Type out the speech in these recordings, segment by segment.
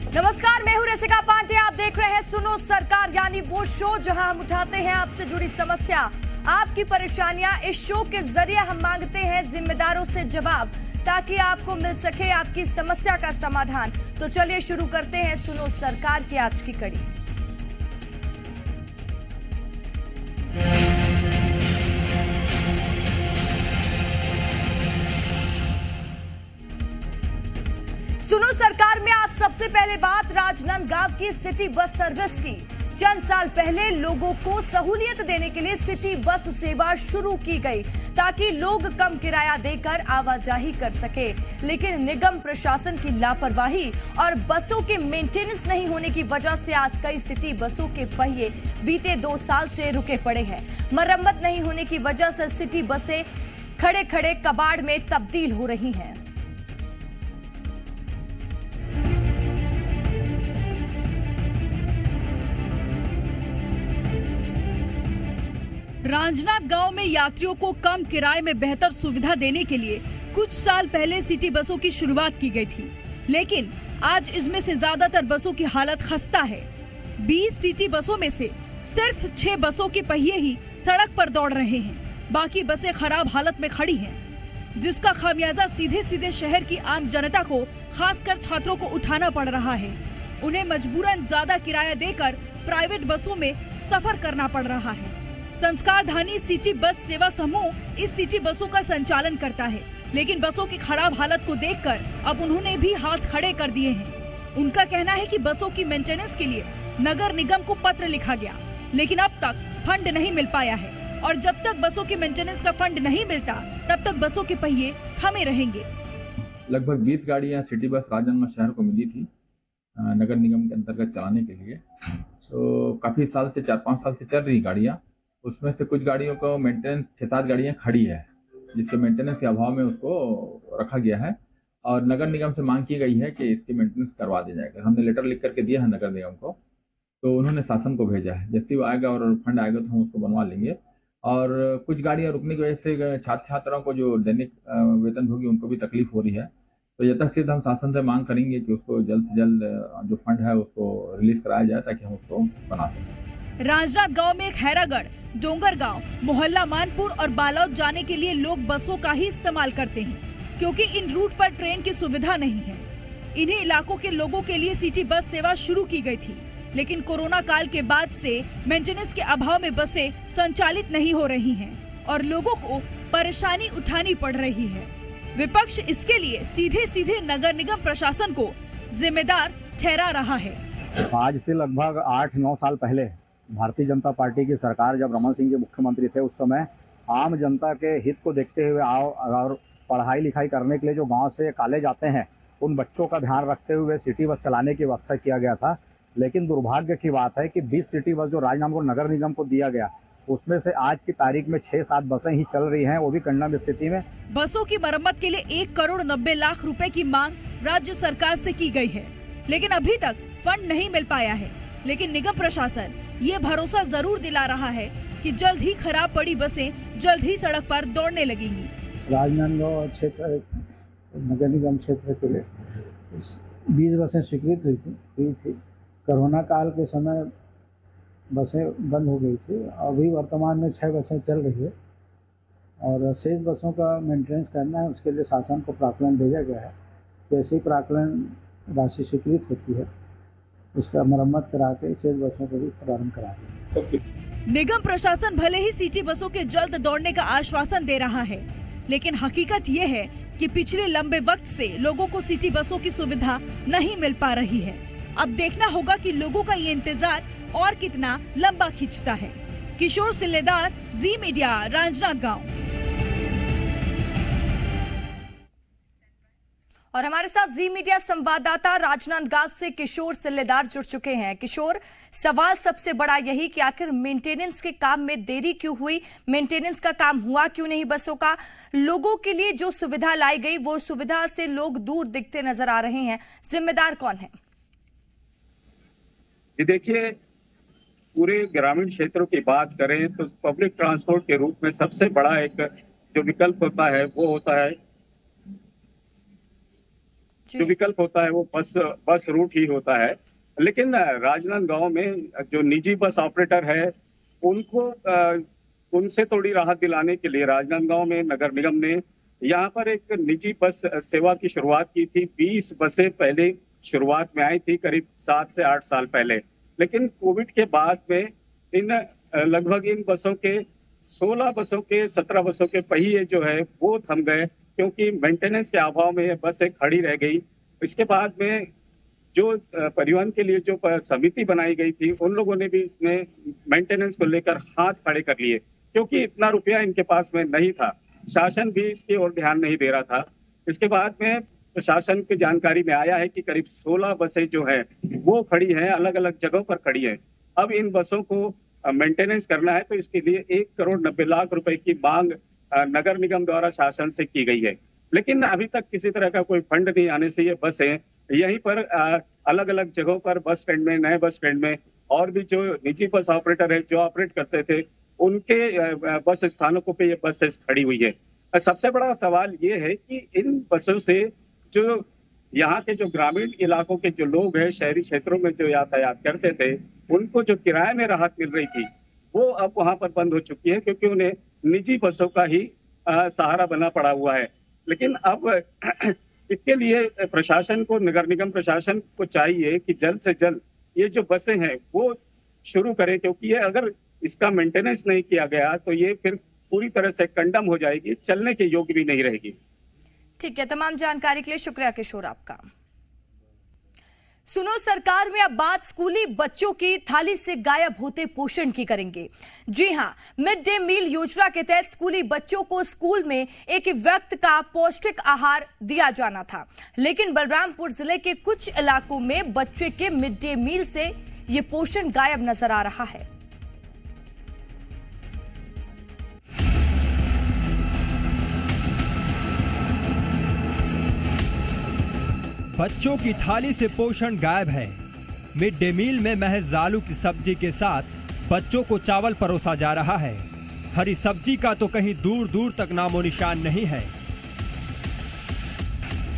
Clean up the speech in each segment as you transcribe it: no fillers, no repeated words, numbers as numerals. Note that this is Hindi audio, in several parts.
नमस्कार, मैं हूं रसिका पांडे। आप देख रहे हैं सुनो सरकार, यानी वो शो जहां हम उठाते हैं आपसे जुड़ी समस्या, आपकी परेशानियां। इस शो के जरिए हम मांगते हैं जिम्मेदारों से जवाब, ताकि आपको मिल सके आपकी समस्या का समाधान। तो चलिए शुरू करते हैं सुनो सरकार की आज की कड़ी। सुनो सरकार में आज सबसे पहले बात राजनांदगांव की सिटी बस सर्विस की। चंद साल पहले लोगों को सहूलियत देने के लिए सिटी बस सेवा शुरू की गई, ताकि लोग कम किराया देकर आवाजाही कर सके। लेकिन निगम प्रशासन की लापरवाही और बसों के मेंटेनेंस नहीं होने की वजह से आज कई सिटी बसों के पहिए बीते 2 साल से रुके पड़े हैं। मरम्मत नहीं होने की वजह से सिटी बसें खड़े खड़े कबाड़ में तब्दील हो रही हैं। राजनांदगांव में यात्रियों को कम किराए में बेहतर सुविधा देने के लिए कुछ साल पहले सिटी बसों की शुरुआत की गई थी, लेकिन आज इसमें से ज्यादातर बसों की हालत खस्ता है। 20 सिटी बसों में से सिर्फ 6 बसों के पहिए ही सड़क पर दौड़ रहे हैं, बाकी बसें खराब हालत में खड़ी हैं, जिसका खामियाजा सीधे सीधे शहर की आम जनता को, खासकर छात्रों को उठाना पड़ रहा है। उन्हें मजबूरन ज्यादा किराया देकर प्राइवेट बसों में सफर करना पड़ रहा है। संस्कारधानी सिटी बस सेवा समूह इस सिटी बसों का संचालन करता है, लेकिन बसों की खराब हालत को देखकर अब उन्होंने भी हाथ खड़े कर दिए हैं। उनका कहना है कि बसों की मेंटेनेंस के लिए नगर निगम को पत्र लिखा गया, लेकिन अब तक फंड नहीं मिल पाया है, और जब तक बसों की मेंटेनेंस का फंड नहीं मिलता तब तक बसों के पहिए थमे रहेंगे। लगभग 20 गाड़ियां सिटी बस राजनांदगांव शहर को मिली थी नगर निगम के अंतर्गत चलाने के लिए। तो काफी साल से 4-5 साल से चल रही गाड़ियां, उसमें से कुछ गाड़ियों को मेंटेनेंस 6-7 गाड़ियां खड़ी है, जिसके मेंटेनेंस के अभाव में उसको रखा गया है, और नगर निगम से मांग की गई है कि इसकी मेंटेनेंस करवा दिया जाएगा। हमने लेटर लिख करके दिया है नगर निगम को, तो उन्होंने शासन को भेजा है। जैसे वो आएगा और फंड आएगा तो हम उसको बनवा लेंगे। और कुछ गाड़ियां रुकने की वजह से छात्र छात्राओं को जो दैनिक वेतन होगी उनको भी तकलीफ हो रही है। तो यथाशीघ्र हम शासन से मांग करेंगे कि उसको जल्द से जल्द जो फंड है उसको रिलीज कराया जाए, ताकि हम उसको बना सकें। राजनांदगांव में खैरागढ़, डोंगरगांव, मोहल्ला मानपुर और बालौद जाने के लिए लोग बसों का ही इस्तेमाल करते हैं, क्योंकि इन रूट पर ट्रेन की सुविधा नहीं है। इन्हीं इलाकों के लोगों के लिए सिटी बस सेवा शुरू की गई थी, लेकिन कोरोना काल के बाद से मेंटेनेंस के अभाव में बसें संचालित नहीं हो रही हैं और लोगों को परेशानी उठानी पड़ रही है। विपक्ष इसके लिए सीधे सीधे नगर निगम प्रशासन को जिम्मेदार ठहरा रहा है। आज से लगभग 8-9 साल पहले भारतीय जनता पार्टी की सरकार जब रमन सिंह जी मुख्यमंत्री थे, उस समय आम जनता के हित को देखते हुए और पढ़ाई लिखाई करने के लिए जो गांव से कॉलेज आते हैं उन बच्चों का ध्यान रखते हुए सिटी बस चलाने की व्यवस्था किया गया था। लेकिन दुर्भाग्य की बात है कि 20 सिटी बस जो राजनांदगांव नगर निगम को दिया गया, उसमें से आज की तारीख में 6-7 बसें ही चल रही हैं, वो भी कंडम स्थिति में। बसों की मरम्मत के लिए 1 करोड़ 90 लाख रुपए की मांग राज्य सरकार से की गई है, लेकिन अभी तक फंड नहीं मिल पाया है। लेकिन निगम प्रशासन ये भरोसा जरूर दिला रहा है कि जल्द ही खराब पड़ी बसें जल्द ही सड़क पर दौड़ने लगेंगी। राजनांदगांव क्षेत्र नगर निगम क्षेत्र के लिए 20 बसें स्वीकृत हुई थी। कोरोना काल के समय बसें बंद हो गई थी। अभी वर्तमान में 6 बसें चल रही है और शेष बसों का मेंटेनेंस करना है। उसके लिए शासन को प्राक्कलन भेजा गया है। जैसे ही प्राक्कलन राशि स्वीकृत होती है, उसका मरम्मत करा के शेष बसों को भी प्रारंभ करा देंगे। निगम प्रशासन भले ही सिटी बसों के जल्द दौड़ने का आश्वासन दे रहा है, लेकिन हकीकत ये है कि पिछले लंबे वक्त से लोगों को सिटी बसों की सुविधा नहीं मिल पा रही है। अब देखना होगा कि लोगों का ये इंतजार और कितना लंबा खिंचता है। किशोर सिल्लेदार, जी मीडिया, राजनांदगांव। और हमारे साथ जी मीडिया संवाददाता राजनांदगांव से किशोर सिल्लेदार जुड़ चुके हैं। किशोर, सवाल सबसे बड़ा यही कि आखिर मेंटेनेंस के काम में देरी क्यों हुई, मेंटेनेंस का काम हुआ क्यों नहीं बसों का? लोगों के लिए जो सुविधा लाई गई वो सुविधा से लोग दूर दिखते नजर आ रहे हैं, जिम्मेदार कौन है? देखिए, पूरे ग्रामीण क्षेत्रों की बात करें तो पब्लिक ट्रांसपोर्ट के रूप में सबसे बड़ा एक जो विकल्प होता है वो होता है जो विकल्प होता है वो बस रूट ही होता है। लेकिन राजनांदगांव में जो निजी बस ऑपरेटर है उनको उनसे थोड़ी राहत दिलाने के लिए राजनांदगांव में नगर निगम ने यहाँ पर एक निजी बस सेवा की शुरुआत की थी। 20 बसें पहले शुरुआत में आई थी, करीब 7 से 8 साल पहले। लेकिन कोविड के बाद में लगभग इन बसों के 16 बसों के 17 बसों के पहिए जो है वो थम गए, क्योंकि मेंटेनेंस के अभाव में ये बसें खड़ी रह गई। इसके बाद में जो परिवहन के लिए जो समिति बनाई गई थी उन लोगों ने भी इसमें मेंटेनेंस को लेकर हाथ खड़े कर लिए, क्योंकि इतना रुपया इनके पास में नहीं था। शासन भी इसकी ओर ध्यान नहीं दे रहा था। इसके बाद में प्रशासन की जानकारी में आया है कि करीब 16 बसें जो है वो खड़ी हैं, अलग अलग जगहों पर खड़ी हैं। अब इन बसों को मेंटेनेंस करना है तो इसके लिए 1,90,00,000 रुपए की मांग नगर निगम द्वारा शासन से की गई है। लेकिन अभी तक किसी तरह का कोई फंड नहीं आने से ये बसें यहीं पर अलग अलग जगहों पर बस स्टैंड में, नए बस स्टैंड में और भी जो निजी बस ऑपरेटर है जो ऑपरेट करते थे उनके बस स्थानकों पे ये बसेस खड़ी हुई है। सबसे बड़ा सवाल ये है कि इन बसों से जो यहाँ के जो ग्रामीण इलाकों के जो लोग हैं, शहरी क्षेत्रों में जो यातायात करते थे, उनको जो किराए में राहत मिल रही थी वो अब वहां पर बंद हो चुकी है, क्योंकि उन्हें निजी बसों का ही सहारा बना पड़ा हुआ है। लेकिन अब इसके लिए प्रशासन को, नगर निगम प्रशासन को चाहिए कि जल्द से जल्द ये जो बसें हैं वो शुरू करें, क्योंकि ये अगर इसका मेंटेनेंस नहीं किया गया तो ये फिर पूरी तरह से कंडम हो जाएगी, चलने के योग्य भी नहीं रहेगी। ठीक है, तमाम जानकारी के लिए शुक्रिया किशोर आपका। सुनो सरकार में अब बात स्कूली बच्चों की थाली से गायब होते पोषण की करेंगे। जी हां, मिड डे मील योजना के तहत स्कूली बच्चों को स्कूल में एक वक्त का पौष्टिक आहार दिया जाना था, लेकिन बलरामपुर जिले के कुछ इलाकों में बच्चे के मिड डे मील से ये पोषण गायब नजर आ रहा है। बच्चों की थाली से पोषण गायब है। मिड डे मील में महज आलू की सब्जी के साथ बच्चों को चावल परोसा जा रहा है। हरी सब्जी का तो कहीं दूर दूर तक नामो निशान नहीं है।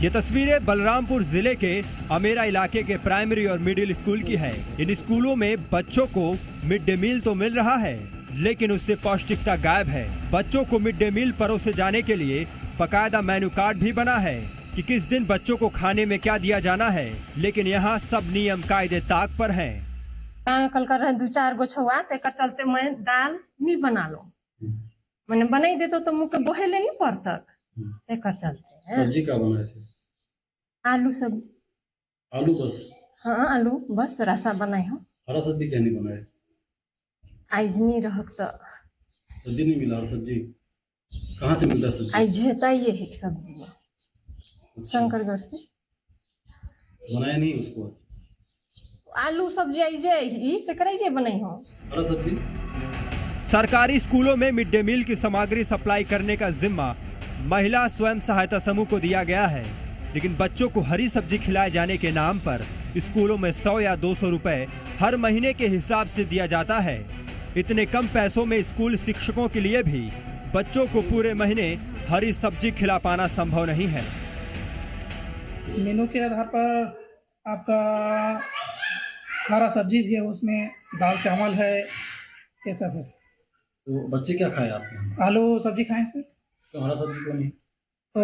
ये तस्वीरें बलरामपुर जिले के अमेरा इलाके के प्राइमरी और मिडिल स्कूल की है। इन स्कूलों में बच्चों को मिड डे मील तो मिल रहा है, लेकिन उससे पौष्टिकता गायब है। बच्चों को मिड डे मील परोसे जाने के लिए बाकायदा मेन्यू कार्ड भी बना है कि किस दिन बच्चों को खाने में क्या दिया जाना है, लेकिन यहाँ सब नियम कायदे ताक पर हैं। कल कर रहे 2-4 गो छुआ ते कर चलते मैं दाल नहीं बना लो, मैंने बनाई देते तो मुझे बोहे ले नहीं पड़ता। कर चलते हैं सब्जी क्या बनाए थे? आलू सब्जी। आलू बस? हाँ आलू बस, रसा बनाई हो। हरा सब्जी क्या नहीं बनाए? आज नहीं रह सब्जी नहीं मिला। सब्जी कहाँ से मिलता है? सब्जी आज हेता ये है सब्जी में शंकरगढ़ से बनाया नहीं उसको। आलू सब्जी आई बनाई हो। हरा सब्जी। सरकारी स्कूलों में मिड डे मील की सामग्री सप्लाई करने का जिम्मा महिला स्वयं सहायता समूह को दिया गया है, लेकिन बच्चों को हरी सब्जी खिलाए जाने के नाम पर स्कूलों में 100 या 200 रुपए हर महीने के हिसाब से दिया जाता है। इतने कम पैसों में स्कूल शिक्षकों के लिए भी बच्चों को पूरे महीने हरी सब्जी खिला पाना संभव नहीं है। मेनू के आधार पर आपका हरा सब्जी भी है, उसमें दाल चावल है, ये सब है। तो बच्चे क्या खाए आपने? आलू सब्जी खाएं सर। तो हरा सब्जी को नहीं? तो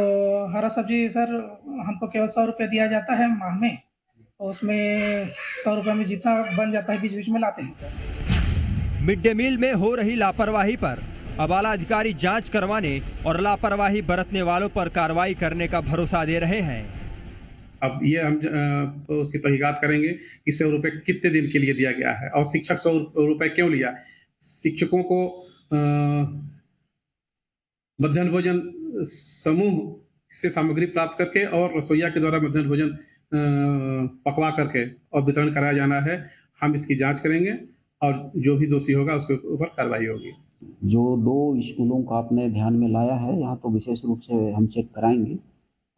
हरा सब्जी सर हमको केवल 100 रुपये दिया जाता है माह में, और उसमें 100 रुपये में जितना बन जाता है बीच बीच में लाते हैं सर। मिड डे मील में हो रही लापरवाही पर अब आला अधिकारी जांच करवाने और लापरवाही बरतने वालों पर कार्रवाई करने का भरोसा दे रहे हैं। अब ये हम तो उसकी तहकीकात करेंगे कि 100 रुपये कितने दिन के लिए दिया गया है और शिक्षक 100 रुपये क्यों लिया। शिक्षकों को मध्याह्न भोजन समूह से सामग्री प्राप्त करके और रसोइया के द्वारा मध्याह्न भोजन पकवा करके और वितरण कराया जाना है। हम इसकी जांच करेंगे और जो भी दोषी होगा उसके ऊपर कार्रवाई होगी। जो 2 स्कूलों का आपने ध्यान में लाया है, यहाँ तो विशेष रूप से हम चेक कराएंगे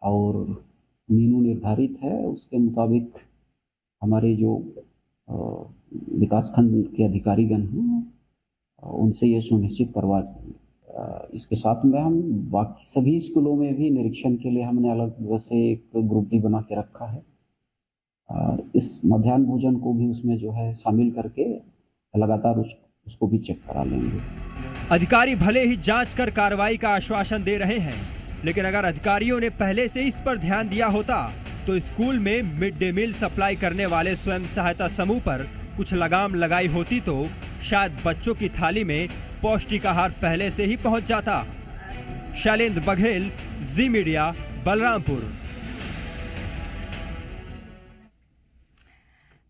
और मेनू निर्धारित है, उसके मुताबिक हमारे जो विकासखंड के अधिकारीगण हैं उनसे ये सुनिश्चित इसके साथ में हम बाकी सभी स्कूलों में भी निरीक्षण के लिए हमने अलग से एक ग्रुप भी बना के रखा है। इस मध्याह्न भोजन को भी उसमें जो है शामिल करके लगातार उसको भी चेक करा लेंगे। अधिकारी भले ही जांच कर कार्रवाई का आश्वासन दे रहे हैं, लेकिन अगर अधिकारियों ने पहले से इस पर ध्यान दिया होता तो स्कूल में मिड डे मील सप्लाई करने वाले स्वयं सहायता समूह पर कुछ लगाम लगाई होती तो शायद बच्चों की थाली में पौष्टिक आहार पहले से ही पहुंच जाता। शैलेंद्र बघेल, जी मीडिया, बलरामपुर।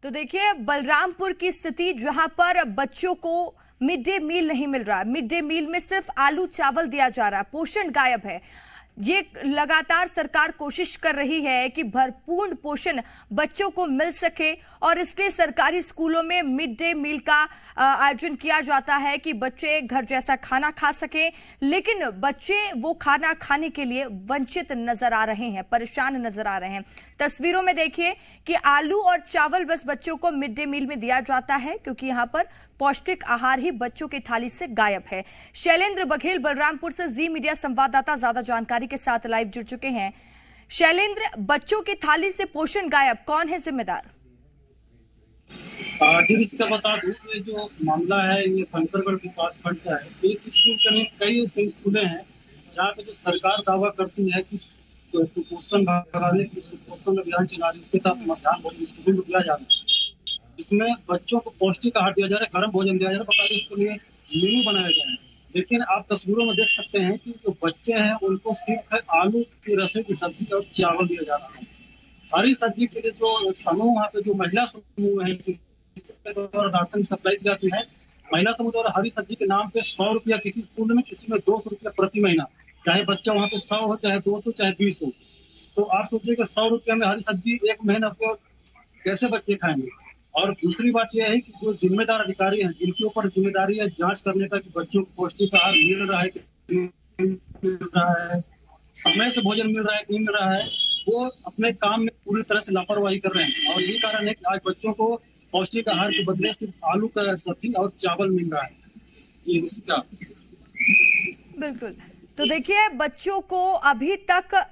तो देखिए बलरामपुर की स्थिति, जहां पर बच्चों को मिड डे मील नहीं मिल रहा, मिड डे मील में सिर्फ आलू चावल दिया जा रहा है, पोषण गायब है। ये लगातार सरकार कोशिश कर रही है कि भरपूर पोषण बच्चों को मिल सके और इसलिए सरकारी स्कूलों में मिड डे मील का आयोजन किया जाता है कि बच्चे घर जैसा खाना खा सकें, लेकिन बच्चे वो खाना खाने के लिए वंचित नजर आ रहे हैं, परेशान नजर आ रहे हैं। तस्वीरों में देखिए कि आलू और चावल बस बच्चों को मिड डे मील में दिया जाता है, क्योंकि यहाँ पर पौष्टिक आहार ही बच्चों की थाली से गायब है। शैलेंद्र बघेल बलरामपुर से जी मीडिया संवाददाता ज्यादा जानकारी के साथ लाइव जुड़ चुके हैं। शैलेंद्र, बच्चों की थाली से पोषण गायब, कौन है जिम्मेदार? जी इसका बता दूं, ये जो मामला है ये शंकरगढ़ विकास खंड का है। एक स्कूल के कई ऐसे स्कूलें हैं जहाँ पे जो सरकार दावा करती है कि पोषण बढ़ाने की पोषण अभियान चला रही है, इसके तहत मध्याह्न भोजन स्कूलों में दिया जा रहा है। इसमें बच्चों को पौष्टिक आहार दिया जा रहा है, गर्म भोजन दिया जा रहा है, बता दें इसके लिए मेनू बनाया गया है। लेकिन आप तस्वीरों में देख सकते हैं कि जो बच्चे हैं उनको सिर्फ आलू की रसे की सब्जी और चावल दिया जा रहा है। हरी सब्जी के लिए जो समूह वहाँ पे जो महिला समूह है राशन सप्लाई की जाती है, महिला समूह द्वारा हरी सब्जी के नाम पे 100 रुपया किसी स्कूल में, किसी में 200 रुपया प्रति महीना, चाहे बच्चा वहाँ पे 100 हो, चाहे 200, चाहे 20 हो। तो आप सोचिए कि 100 रुपया में हरी सब्जी एक महीना को कैसे बच्चे खाएंगे। और दूसरी बात यह है कि जो जिम्मेदार अधिकारी हैं, जिनके ऊपर जिम्मेदारी है जांच करने का कि बच्चों को पौष्टिक आहार मिल रहा है कि मिल रहा है, समय से भोजन मिल रहा है कि नहीं मिल रहा है, वो अपने काम में पूरी तरह से लापरवाही कर रहे हैं। और यही कारण है कि आज बच्चों को पौष्टिक आहार के बदले सिर्फ आलू का सब्जी और चावल मिल रहा है। ये इसका बिल्कुल। तो देखिए बच्चों को अभी तक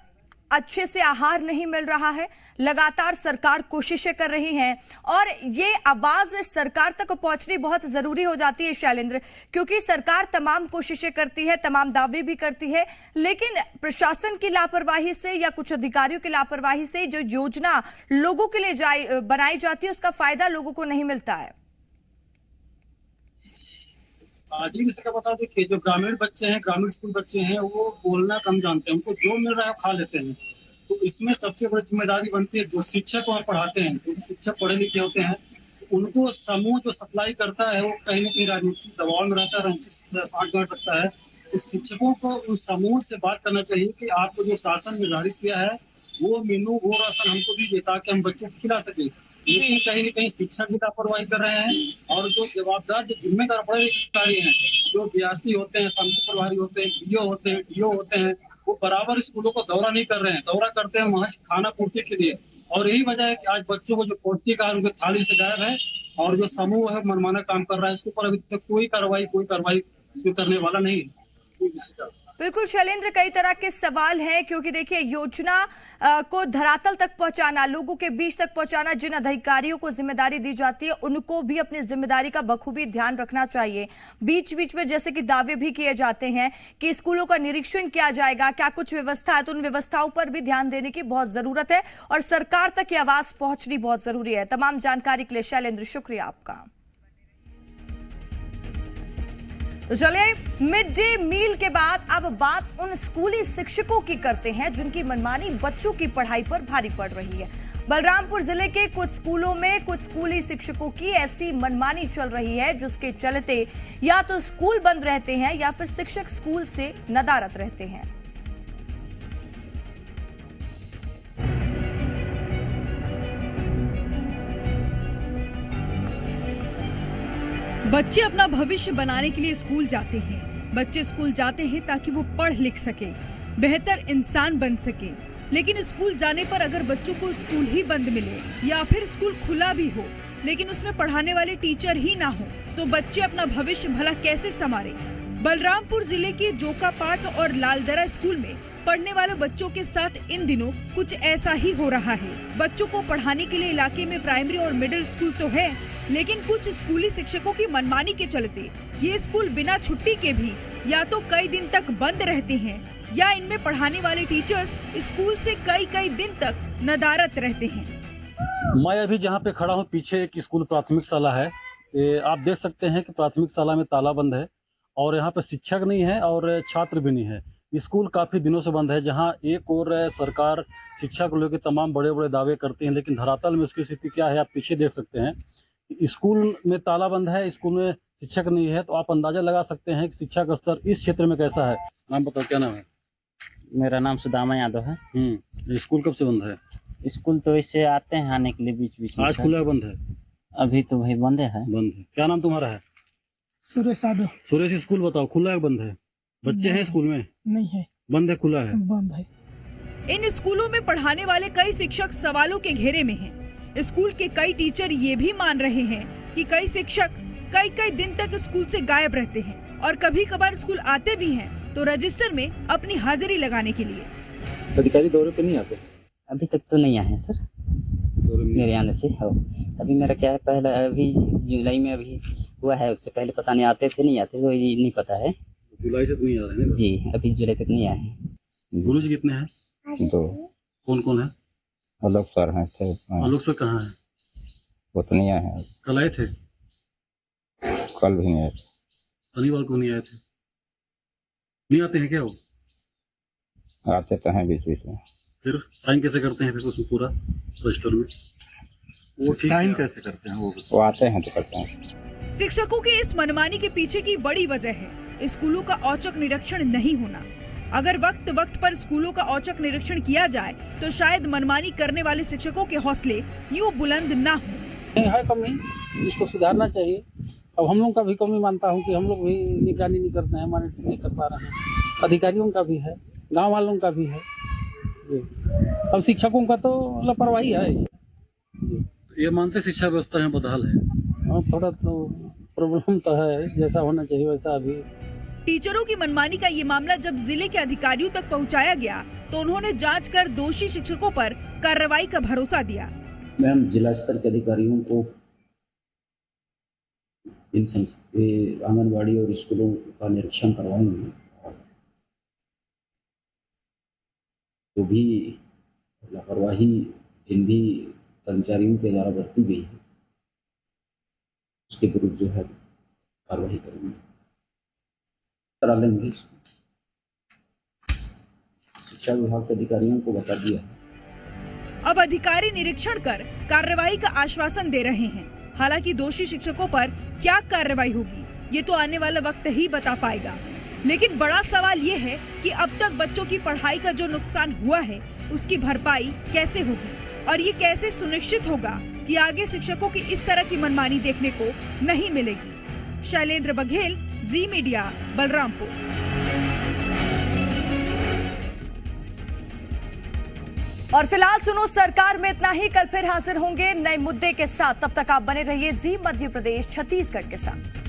अच्छे से आहार नहीं मिल रहा है, लगातार सरकार कोशिशें कर रही हैं और ये आवाज सरकार तक पहुंचनी बहुत जरूरी हो जाती है शैलेंद्र, क्योंकि सरकार तमाम कोशिशें करती है, तमाम दावे भी करती है, लेकिन प्रशासन की लापरवाही से या कुछ अधिकारियों की लापरवाही से जो योजना लोगों के लिए बनाई जाती है उसका फायदा लोगों को नहीं मिलता है। जी इसका बता दें कि जो ग्रामीण बच्चे हैं, ग्रामीण स्कूल बच्चे हैं, वो बोलना कम जानते हैं, उनको जो मिल रहा है खा लेते हैं। तो इसमें सबसे बड़ी जिम्मेदारी बनती है जो शिक्षक वहाँ पढ़ाते हैं, क्योंकि शिक्षक पढ़े लिखे होते हैं, उनको समूह जो सप्लाई करता है वो कहीं न कहीं राजनीतिक दबाव में रहता है, राजनीतिक सांठगांठ रखता है। तो शिक्षकों को उस समूह से बात करना चाहिए कि आपको जो शासन निर्धारित किया है वो मेनू, वो राशन हमको दीजिए ताकि हम बच्चों को खिला सके। लेकिन कहीं न कहीं शिक्षक भी लापरवाही कर रहे हैं और जो जवाबदार, जो जिम्मेदार बड़े अधिकारी हैं, जो बीआरसी होते हैं, समिति प्रभारी होते हैं, बीओ होते हैं, डीओ होते हैं, वो बराबर स्कूलों को दौरा नहीं कर रहे हैं। दौरा करते हैं महज खाना पूर्ति के लिए, और यही वजह है कि आज बच्चों को जो पौष्टिक आहार उनके थाली से गायब है और जो समूह है मनमाना काम कर रहा है। इसके ऊपर अभी तक कोई कार्रवाई करने वाला नहीं है। बिल्कुल शैलेंद्र, कई तरह के सवाल हैं, क्योंकि देखिए योजना को धरातल तक पहुंचाना, लोगों के बीच तक पहुंचाना, जिन अधिकारियों को जिम्मेदारी दी जाती है उनको भी अपनी जिम्मेदारी का बखूबी ध्यान रखना चाहिए। बीच बीच में जैसे कि दावे भी किए जाते हैं कि स्कूलों का निरीक्षण किया जाएगा, क्या कुछ व्यवस्था है, तो उन व्यवस्थाओं पर भी ध्यान देने की बहुत जरूरत है और सरकार तक ये आवाज पहुंचनी बहुत जरूरी है। तमाम जानकारी के लिए शैलेंद्र शुक्रिया आपका। तो चलिए मिड डे मील के बाद अब बात उन स्कूली शिक्षकों की करते हैं जिनकी मनमानी बच्चों की पढ़ाई पर भारी पड़ रही है। बलरामपुर जिले के कुछ स्कूलों में कुछ स्कूली शिक्षकों की ऐसी मनमानी चल रही है जिसके चलते या तो स्कूल बंद रहते हैं या फिर शिक्षक स्कूल से नदारद रहते हैं। बच्चे अपना भविष्य बनाने के लिए स्कूल जाते हैं। बच्चे स्कूल जाते हैं ताकि वो पढ़ लिख सके, बेहतर इंसान बन सके। लेकिन स्कूल जाने पर अगर बच्चों को स्कूल ही बंद मिले या फिर स्कूल खुला भी हो लेकिन उसमें पढ़ाने वाले टीचर ही ना हो तो बच्चे अपना भविष्य भला कैसे संवारे। बलरामपुर जिले के जोकापाट और लालदरा स्कूल में पढ़ने वाले बच्चों के साथ इन दिनों कुछ ऐसा ही हो रहा है। बच्चों को पढ़ाने के लिए इलाके में प्राइमरी और मिडिल स्कूल तो है, लेकिन कुछ स्कूली शिक्षकों की मनमानी के चलते ये स्कूल बिना छुट्टी के भी या तो कई दिन तक बंद रहते हैं या इनमें पढ़ाने वाले टीचर्स स्कूल से कई दिन तक नदारत रहते हैं। मैं अभी जहाँ पे खड़ा हूँ पीछे एक स्कूल प्राथमिक शाला है। आप देख सकते हैं कि प्राथमिक शाला में ताला बंद है और यहाँ पे शिक्षक नहीं है और छात्र भी नहीं है। स्कूल काफी दिनों से बंद है, जहाँ एक और सरकार शिक्षा को लेकर तमाम बड़े बड़े दावे करती है, लेकिन धरातल में उसकी स्थिति क्या है आप पीछे देख सकते हैं। स्कूल में ताला बंद है, स्कूल में शिक्षक नहीं है, तो आप अंदाजा लगा सकते हैं कि शिक्षा का स्तर इस क्षेत्र में कैसा है। नाम बताओ, क्या नाम है? मेरा नाम सुदामा यादव है। स्कूल कब से बंद है? स्कूल तो इससे आते हैं आने के लिए बीच में। आज खुला है बंद है? अभी तो भाई बंद है। क्या नाम तुम्हारा है? सुरेश यादव। सुरेश, स्कूल बताओ, खुला है बंद है? बच्चे हैं स्कूल में? नहीं है। बंद है खुला है? बंद है। इन स्कूलों में पढ़ाने वाले कई शिक्षक सवालों के घेरे में हैं। स्कूल के कई टीचर ये भी मान रहे हैं कि कई शिक्षक कई दिन तक स्कूल से गायब रहते हैं और कभी कभार स्कूल आते भी हैं तो रजिस्टर में अपनी हाजिरी लगाने के लिए। अधिकारी दौरे पे नहीं आते? अभी तक तो नहीं आए सर, मेरे आने से। अभी मेरा क्या है, पहले अभी जुलाई में अभी हुआ है, उससे पहले पता नहीं आते थे नहीं आते, तो ये नहीं पता है। जुलाई से तो नहीं आ रहे हैं? जी, अभी जुलाई तक नहीं आए हैं। गुरु जी कितने हैं? 2। कौन कौन है? आलोक सर हैं। आलोक सर कहाँ है? वो तो नहीं आए हैं। कल आए थे? कल भी नहीं आए थे। शनिवार को नहीं आए थे? नहीं आते हैं क्या वो? आते तो हैं बीच में। फिर साइन कैसे करते हैं फिर उसमें पूरा रजिस्टर में? वो साइन कैसे करते हैं? वो आते हैं तो करते हैं। शिक्षकों की इस मनमानी के पीछे की बड़ी वजह है स्कूलों का औचक निरीक्षण नहीं होना। अगर वक्त पर स्कूलों का औचक निरीक्षण किया जाए तो शायद मनमानी करने वाले शिक्षकों के हौसले यूं बुलंद ना हो। है कमी, इसको सुधारना चाहिए। अब हम लोग का भी कमी मानता हूँ कि हम लोग भी निगरानी नहीं करते हैं, मॉनिटरिंग नहीं कर पा रहे हैं। अधिकारियों का भी है, गाँव वालों का भी है। अब शिक्षकों का तो लापरवाही है। ये मानते शिक्षा व्यवस्था यहाँ बदहाल है? थोड़ा तो प्रॉब्लम तो है, जैसा होना चाहिए वैसा अभी। टीचरों की मनमानी का ये मामला जब जिले के अधिकारियों तक पहुंचाया गया तो उन्होंने जांच कर दोषी शिक्षकों पर कार्रवाई का भरोसा दिया। मैम, जिला स्तर के अधिकारियों को इन आंगनबाड़ी और स्कूलों का निरीक्षण करवाएंगे। जो भी लापरवाही जिन भी कर्मचारियों के द्वारा बरती गई है उसके विरुद्ध जो है कार्रवाई करेंगे, करा लेंगे। शिक्षा विभाग के अधिकारियों को बता दिया है। अब अधिकारी निरीक्षण कर कार्रवाई का आश्वासन दे रहे हैं। हालांकि दोषी शिक्षकों पर क्या कार्रवाई होगी ये तो आने वाला वक्त ही बता पाएगा। लेकिन बड़ा सवाल ये है कि अब तक बच्चों की पढ़ाई का जो नुकसान हुआ है उसकी भरपाई कैसे होगी और ये कैसे सुनिश्चित होगा कि आगे शिक्षकों की इस तरह की मनमानी देखने को नहीं मिलेगी। शैलेंद्र बघेल, जी मीडिया, बलरामपुर। और फिलहाल सुनो सरकार में इतना ही। कल फिर हाजिर होंगे नए मुद्दे के साथ। तब तक आप बने रहिए जी मध्य प्रदेश छत्तीसगढ़ के साथ।